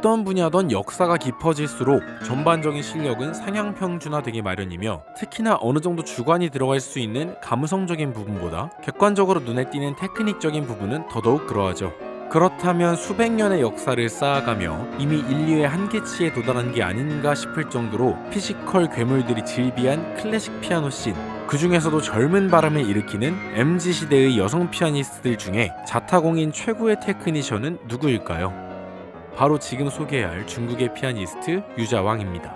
어떤 분야든 역사가 깊어질수록 전반적인 실력은 상향 평준화되기 마련이며, 특히나 어느 정도 주관이 들어갈 수 있는 감성적인 부분보다 객관적으로 눈에 띄는 테크닉적인 부분은 더더욱 그러하죠. 그렇다면 수백 년의 역사를 쌓아가며 이미 인류의 한계치에 도달한 게 아닌가 싶을 정도로 피지컬 괴물들이 즐비한 클래식 피아노 씬, 그 중에서도 젊은 바람을 일으키는 MZ시대의 여성 피아니스트들 중에 자타공인 최고의 테크니션은 누구일까요? 바로 지금 소개할 중국의 피아니스트 유자왕입니다.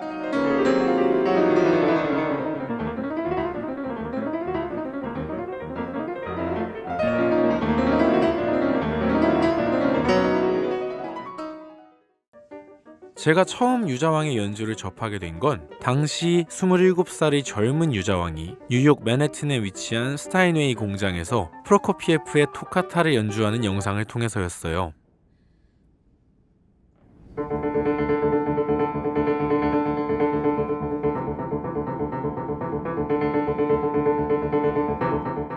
제가 처음 유자왕의 연주를 접하게 된 건 당시 27살의 젊은 유자왕이 뉴욕 맨해튼에 위치한 스타인웨이 공장에서 프로코피예프의 토카타를 연주하는 영상을 통해서였어요.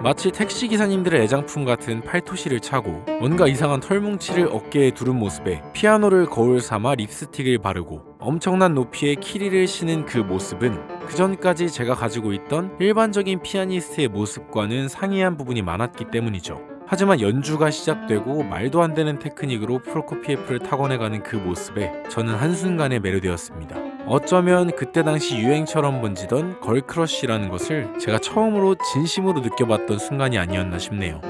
마치 택시기사님들의 애장품 같은 팔토시를 차고 뭔가 이상한 털뭉치를 어깨에 두른 모습에 피아노를 거울 삼아 립스틱을 바르고 엄청난 높이의 키리를 신은 그 모습은 그전까지 제가 가지고 있던 일반적인 피아니스트의 모습과는 상이한 부분이 많았기 때문이죠. 하지만 연주가 시작되고 말도 안 되는 테크닉으로 프로코피예프를 타고내가는 그 모습에 저는 한순간에 매료되었습니다. 어쩌면 그때 당시 유행처럼 번지던 걸크러쉬라는 것을 제가 처음으로 진심으로 느껴봤던 순간이 아니었나 싶네요.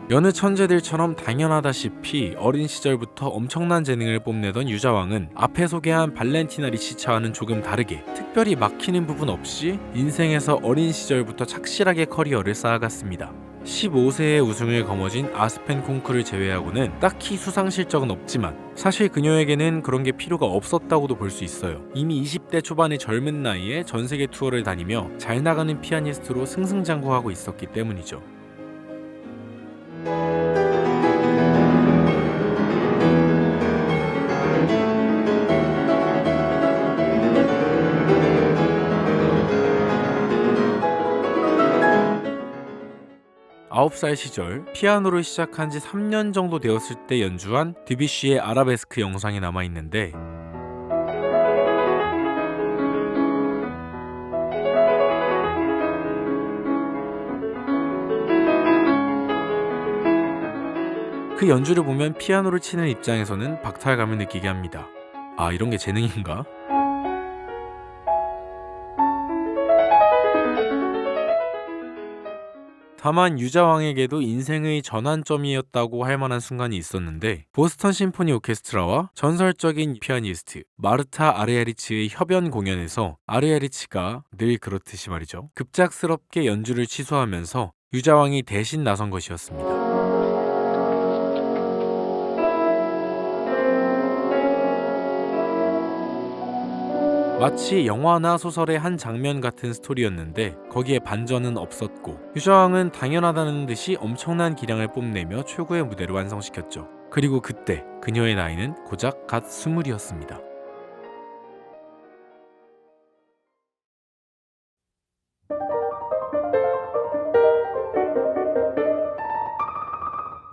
여느 천재들처럼 당연하다시피 어린 시절부터 엄청난 재능을 뽐내던 유자왕은 앞에 소개한 발렌티나 리시차와는 조금 다르게 특별히 막히는 부분 없이 인생에서 어린 시절부터 착실하게 커리어를 쌓아갔습니다. 15세에 우승을 거머쥔 아스펜 콩쿠르를 제외하고는 딱히 수상 실적은 없지만 사실 그녀에게는 그런 게 필요가 없었다고도 볼 수 있어요. 이미 20대 초반의 젊은 나이에 전세계 투어를 다니며 잘 나가는 피아니스트로 승승장구하고 있었기 때문이죠. 아홉 살 시절 피아노를 시작한 지 3년 정도 되었을 때 연주한 드뷔시의 아라베스크 영상이 남아있는데, 그 연주를 보면 피아노를 치는 입장에서는 박탈감을 느끼게 합니다. 아, 이런 게 재능인가? 다만 유자왕에게도 인생의 전환점이었다고 할 만한 순간이 있었는데, 보스턴 심포니 오케스트라와 전설적인 피아니스트 마르타 아르야리츠의 협연 공연에서 아르야리츠가 늘 그렇듯이 말이죠, 급작스럽게 연주를 취소하면서 유자왕이 대신 나선 것이었습니다. 마치 영화나 소설의 한 장면 같은 스토리였는데 거기에 반전은 없었고, 유자왕은 당연하다는 듯이 엄청난 기량을 뽐내며 최고의 무대를 완성시켰죠. 그리고 그때 그녀의 나이는 고작 갓 20이었습니다.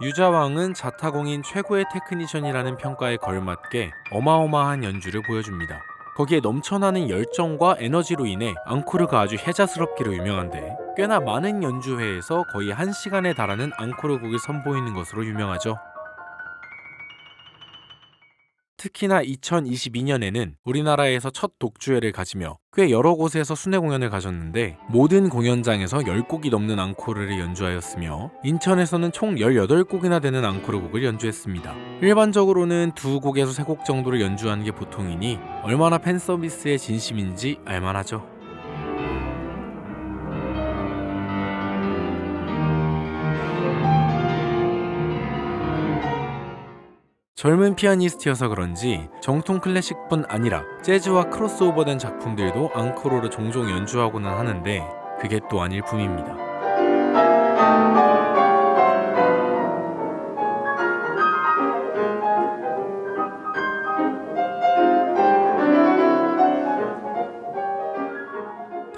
유자왕은 자타공인 최고의 테크니션이라는 평가에 걸맞게 어마어마한 연주를 보여줍니다. 거기에 넘쳐나는 열정과 에너지로 인해 앙코르가 아주 혜자스럽기로 유명한데, 꽤나 많은 연주회에서 거의 1시간에 달하는 앙코르 곡을 선보이는 것으로 유명하죠. 특히나 2022년에는 우리나라에서 첫 독주회를 가지며 꽤 여러 곳에서 순회 공연을 가졌는데, 모든 공연장에서 10곡이 넘는 앙코르를 연주하였으며 인천에서는 총 18곡이나 되는 앙코르 곡을 연주했습니다. 일반적으로는 2곡에서 3곡 정도를 연주하는 게 보통이니 얼마나 팬 서비스에 진심인지 알만하죠. 젊은 피아니스트여서 그런지 정통 클래식뿐 아니라 재즈와 크로스오버된 작품들도 앙코르로 종종 연주하고는 하는데, 그게 또 아닐 뿐입니다.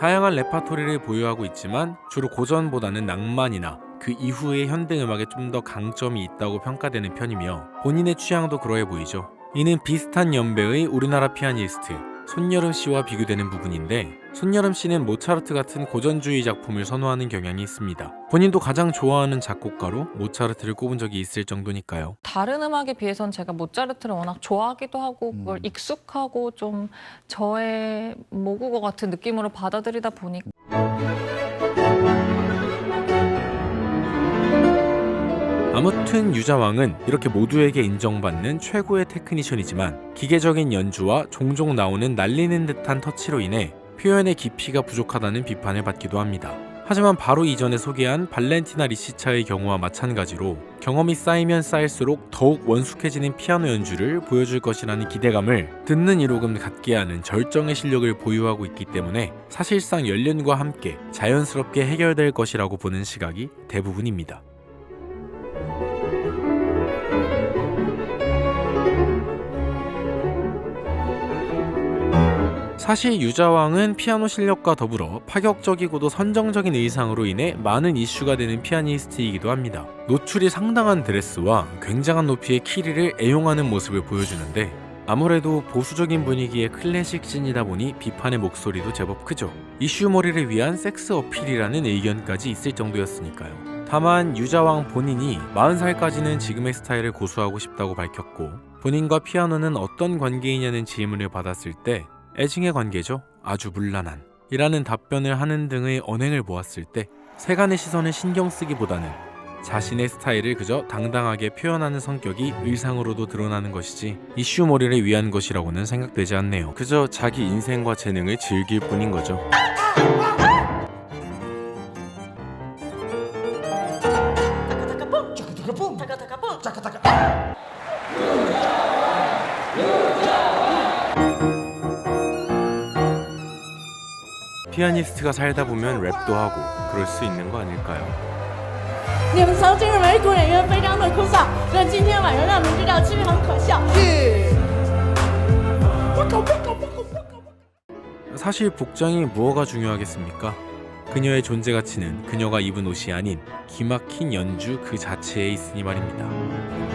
다양한 레파토리를 보유하고 있지만 주로 고전보다는 낭만이나 그 이후의 현대음악에 좀 더 강점이 있다고 평가되는 편이며 본인의 취향도 그러해 보이죠. 이는 비슷한 연배의 우리나라 피아니스트 손여름 씨와 비교되는 부분인데, 손여름 씨는 모차르트 같은 고전주의 작품을 선호하는 경향이 있습니다. 본인도 가장 좋아하는 작곡가로 모차르트를 꼽은 적이 있을 정도니까요. 다른 음악에 비해서는 제가 모차르트를 워낙 좋아하기도 하고 그걸 익숙하고 좀 저의 모국어 같은 느낌으로 받아들이다 보니까 아무튼 유자왕은 이렇게 모두에게 인정받는 최고의 테크니션이지만 기계적인 연주와 종종 나오는 날리는 듯한 터치로 인해 표현의 깊이가 부족하다는 비판을 받기도 합니다. 하지만 바로 이전에 소개한 발렌티나 리시차의 경우와 마찬가지로 경험이 쌓이면 쌓일수록 더욱 원숙해지는 피아노 연주를 보여줄 것이라는 기대감을 듣는 이로금 갖게 하는 절정의 실력을 보유하고 있기 때문에 사실상 연륜과 함께 자연스럽게 해결될 것이라고 보는 시각이 대부분입니다. 사실 유자왕은 피아노 실력과 더불어 파격적이고도 선정적인 의상으로 인해 많은 이슈가 되는 피아니스트이기도 합니다. 노출이 상당한 드레스와 굉장한 높이의 키리를 애용하는 모습을 보여주는데, 아무래도 보수적인 분위기의 클래식 씬이다 보니 비판의 목소리도 제법 크죠. 이슈몰이를 위한 섹스 어필이라는 의견까지 있을 정도였으니까요. 다만 유자왕 본인이 40살까지는 지금의 스타일을 고수하고 싶다고 밝혔고, 본인과 피아노는 어떤 관계이냐는 질문을 받았을 때 애증의 관계죠. 아주 문란한 이라는 답변을 하는 등의 언행을 보았을 때 세간의 시선을 신경 쓰기보다는 자신의 스타일을 그저 당당하게 표현하는 성격이 의상으로도 드러나는 것이지 이슈몰이를 위한 것이라고는 생각되지 않네요. 그저 자기 인생과 재능을 즐길 뿐인 거죠. 피아니스트가 살다 보면 랩도 하고 그럴 수 있는 거 아닐까요? 你们曾经认为古演员非常的枯燥，但今天晚上让你们知道其实很可笑。 사실 복장이 무엇가 중요하겠습니까? 그녀의 존재 가치는 그녀가 입은 옷이 아닌 기막힌 연주 그 자체에 있으니 말입니다.